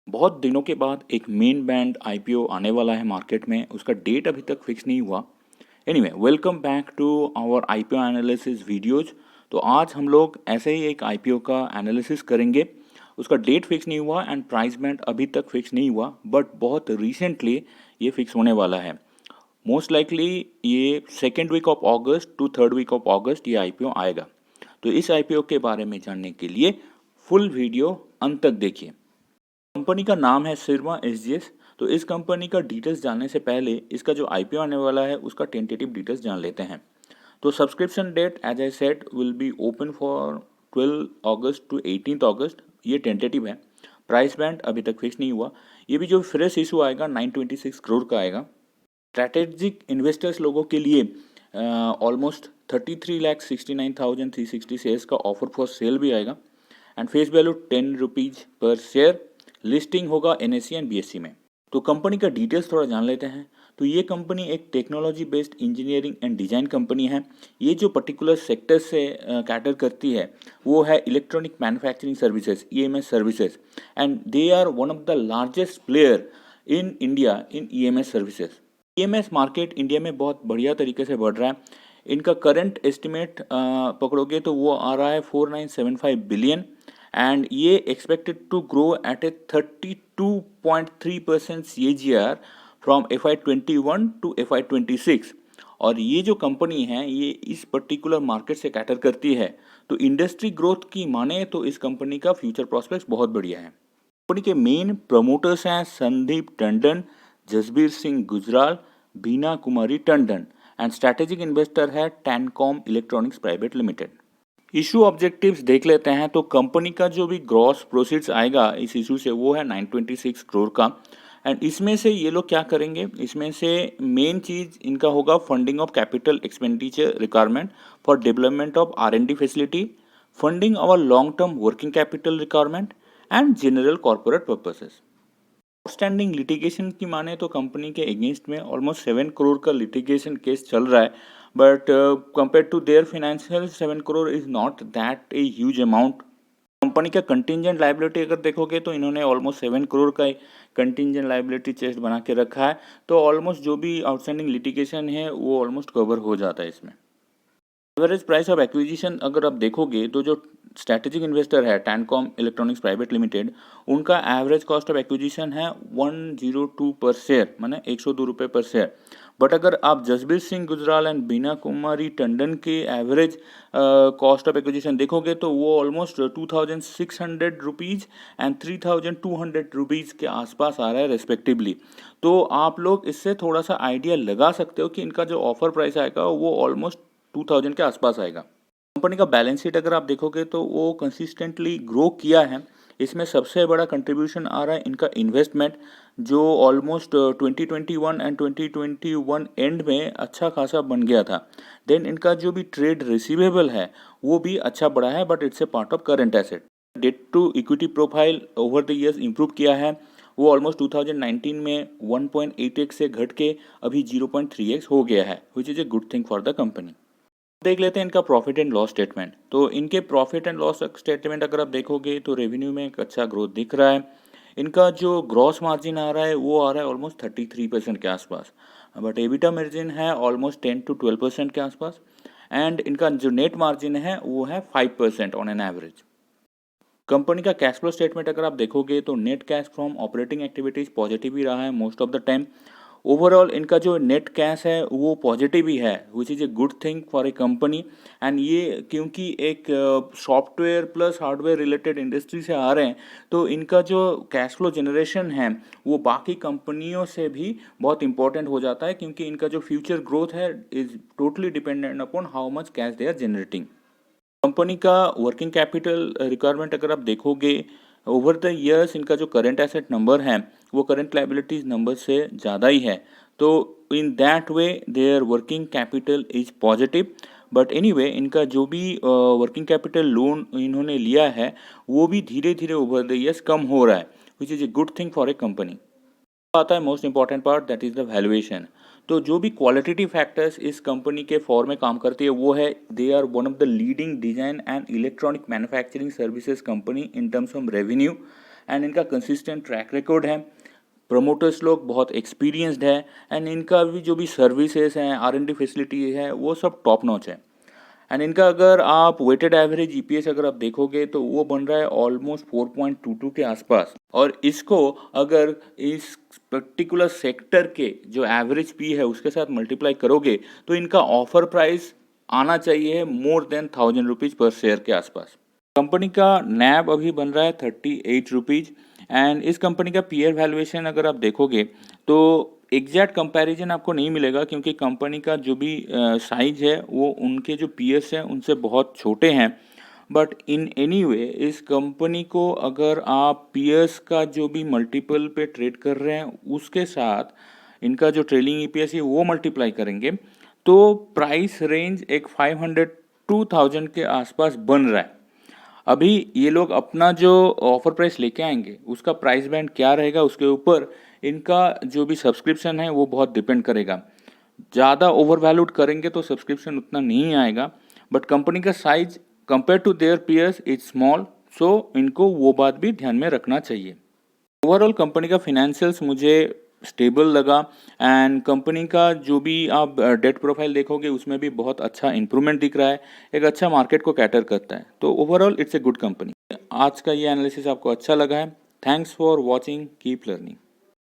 बहुत दिनों के बाद एक मेन बैंड आईपीओ आने वाला है मार्केट में। उसका डेट अभी तक फिक्स नहीं हुआ। Anyway, welcome back to our IPO analysis videos. तो आज हम लोग ऐसे ही एक आईपीओ का एनालिसिस करेंगे। उसका डेट फिक्स नहीं हुआ एंड प्राइस बैंड अभी तक फिक्स नहीं हुआ, बट बहुत रिसेंटली ये फिक्स होने वाला है। मोस्ट लाइकली ये second week of August to third week of August ये आईपीओ आएगा। तो इस आईपीओ के बारे में जानने के लिए फुल वीडियो अंत तक देखिए। कंपनी का नाम है सिरमा एसजीएस। तो इस कंपनी का डिटेल्स जानने से पहले इसका जो आईपीओ आने वाला है उसका टेंटेटिव डिटेल्स जान लेते हैं। तो subscription date as I said will be open for 12 August to 18 August. ये टेंटेटिव है। प्राइस बैंड अभी तक फिक्स नहीं हुआ। ये भी जो फ्रेश इशू आएगा 926 करोड़ का आएगा। स्ट्रैटेजिक इन्वेस्टर्स लोगों के लिए ऑलमोस्ट 33,69,360 शेयर्स का ऑफर फॉर सेल भी आएगा and face value 10 rupees per share. Listing होगा एनएससी एंड बीएससी में। तो कंपनी का डिटेल्स थोड़ा जान लेते हैं। तो ये कंपनी एक technology based engineering and design company है। ये जो पर्टिकुलर सेक्टर से कैटर करती है वो है electronic manufacturing services, EMS services, and they are one of the largest player in India in EMS services. EMS market India में बहुत बढ़िया तरीके से बढ़ रहा है। इनका करंट एस्टिमेट पकड़ोगे तो वो आ रहा है 4975 बिलियन एंड ये expected to grow at a 32.3% CAGR from FY21 to FY26। और ये जो कंपनी है ये इस पर्टिकुलर मार्केट से कैटर करती है। तो इंडस्ट्री ग्रोथ की माने तो इस कंपनी का फ्यूचर प्रॉस्पेक्ट्स बहुत बढ़िया है। कंपनी के मेन प्रमोटर्स हैं Sandeep Tandon, Jasbir Singh Gujral, Bina Kumari Tandon and strategic investor है Tancom electronics private limited. Issue objectives देख लेते हैं। तो कंपनी का जो भी ग्रॉस प्रोसीड्स आएगा इस इशू से वो है 926 करोड़ का एंड इसमें से ये लोग क्या करेंगे, इसमें से मेन चीज़ इनका होगा funding of capital expenditure requirement for development of R&D facility, funding our long term working capital requirement and general corporate purposes. Outstanding litigation की माने तो कंपनी के अगेंस्ट में ऑलमोस्ट 7 करोड़ का लिटिगेशन केस चल रहा है, but compare to their financial 7 crore is not that a huge amount. Company का कंटिंजेंट लाइबिलिटी अगर देखोगे तो इन्होंने ऑलमोस्ट 7 करोड़ का कंटिंजेंट लाइबिलिटी चेस्ट बना के रखा है। तो ऑलमोस्ट जो भी आउटस्टैंडिंग लिटिगेशन है वो ऑलमोस्ट कवर हो जाता है इसमें। एवरेज प्राइस ऑफ एक्विजिशन अगर आप देखोगे तो जो स्ट्रैटेजिक इन्वेस्टर है टैनकॉम इलेक्ट्रॉनिक्स प्राइवेट लिमिटेड, उनका एवरेज कॉस्ट ऑफ एक्विजिशन है 102 पर शेयर, माने 102 रुपये पर शेयर। बट अगर आप जसबीर सिंह गुजराल एंड बीना कुमारी टंडन के एवरेज कॉस्ट ऑफ एक्विजिशन देखोगे तो वो ऑलमोस्ट 2600 रुपीज़ एंड 3200 रुपीज़ के आसपास आ रहा है रेस्पेक्टिवली। तो आप लोग इससे थोड़ा सा आइडिया लगा सकते हो कि इनका जो ऑफर प्राइस आएगा वो ऑलमोस्ट 2000 के आसपास आएगा। कंपनी का बैलेंस शीट अगर आप देखोगे तो वो कंसिस्टेंटली ग्रो किया है। इसमें सबसे बड़ा कंट्रीब्यूशन आ रहा है इनका इन्वेस्टमेंट, जो ऑलमोस्ट 2021 एंड 2021 एंड में अच्छा खासा बन गया था। देन इनका जो भी ट्रेड रिसीवेबल है वो भी अच्छा बढ़ा है, but it's a part of current asset. Debt to equity profile over the years improve किया है। वो ऑलमोस्ट 2019 में 1.8x से घट के अभी 0.3x हो गया है, which is a good thing for the company. देख लेते हैं इनका प्रॉफिट एंड लॉस स्टेटमेंट। तो इनके प्रॉफिट एंड लॉस स्टेटमेंट अगर आप देखोगे तो रेवेन्यू में एक अच्छा ग्रोथ दिख रहा है। इनका जो ग्रॉस मार्जिन आ रहा है वो आ रहा है ऑलमोस्ट 33% के आसपास, बट एबिटा मार्जिन है ऑलमोस्ट 10 to 12% के आसपास एंड इनका जो नेट मार्जिन है वो है 5% ऑन एन एवरेज। कंपनी का कैश फ्लो स्टेटमेंट अगर आप देखोगे तो net cash from operating activities positive ही रहा है most of the time. Overall इनका जो नेट कैश है वो पॉजिटिव ही है, which is a good thing for a company. And ये क्योंकि एक software plus hardware related industry से आ रहे हैं तो इनका जो कैश फ्लो जनरेशन है वो बाकी कंपनियों से भी बहुत इंपॉर्टेंट हो जाता है, क्योंकि इनका जो फ्यूचर ग्रोथ है is totally dependent upon how much cash they are generating. Company का वर्किंग कैपिटल रिक्वायरमेंट अगर आप देखोगे ओवर द ईयर्स इनका जो करंट एसेट नंबर है वो करंट लाइबिलिटीज नंबर से ज़्यादा ही है। तो in that way their working capital is positive. But anyway इनका जो भी वर्किंग कैपिटल लोन इन्होंने लिया है वो भी धीरे धीरे ओवर द ईयर्स कम हो रहा है, which is a good thing for a company. आता है most important part, that is the valuation. तो जो भी क्वालिटेटिव फैक्टर्स इस कंपनी के फॉर में काम करती है वो है, they are one of the leading design and electronic manufacturing services company in terms of revenue, and इनका कंसिस्टेंट ट्रैक रिकॉर्ड है, प्रमोटर्स लोग बहुत एक्सपीरियंस्ड है, एंड इनका भी जो भी सर्विसेज हैं, R&D फैसिलिटी है, वो सब टॉप नॉच है। एंड इनका अगर आप वेटेड एवरेज EPS अगर आप देखोगे तो वो बन रहा है ऑलमोस्ट 4.22 के आसपास, और इसको अगर इस पर्टिकुलर सेक्टर के जो एवरेज P है उसके साथ मल्टीप्लाई करोगे तो इनका ऑफर प्राइस आना चाहिए मोर देन 1000 रुपीज़ पर शेयर के आसपास। कंपनी का नैब अभी बन रहा है 38 रुपीज़, एंड इस कंपनी का पीयर वैल्यूएशन अगर आप देखोगे तो एग्जैक्ट कंपैरिजन आपको नहीं मिलेगा, क्योंकि कंपनी का जो भी साइज है वो उनके जो पीएस हैं उनसे बहुत छोटे हैं। बट इन एनी वे इस कंपनी को अगर आप पीएस का जो भी मल्टीपल पे ट्रेड कर रहे हैं उसके साथ इनका जो ट्रेलिंग EPS है वो मल्टीप्लाई करेंगे तो प्राइस रेंज एक 500 टू 1000 के आसपास बन रहा है। अभी ये लोग अपना जो ऑफर प्राइस लेके आएंगे उसका प्राइस बैंड क्या रहेगा उसके ऊपर इनका जो भी सब्सक्रिप्शन है वो बहुत डिपेंड करेगा। ज़्यादा ओवर वैल्यूड करेंगे तो सब्सक्रिप्शन उतना नहीं आएगा, बट कंपनी का size compare to their peers is small, so इनको वो बात भी ध्यान में रखना चाहिए। ओवरऑल कंपनी का फिनेंशियल्स मुझे स्टेबल लगा, एंड कंपनी का जो भी आप डेट प्रोफाइल देखोगे उसमें भी बहुत अच्छा इंप्रूवमेंट दिख रहा है, एक अच्छा मार्केट को कैटर करता है, तो overall it's a good company. आज का ये एनालिसिस आपको अच्छा लगा है। Thanks for watching, keep learning.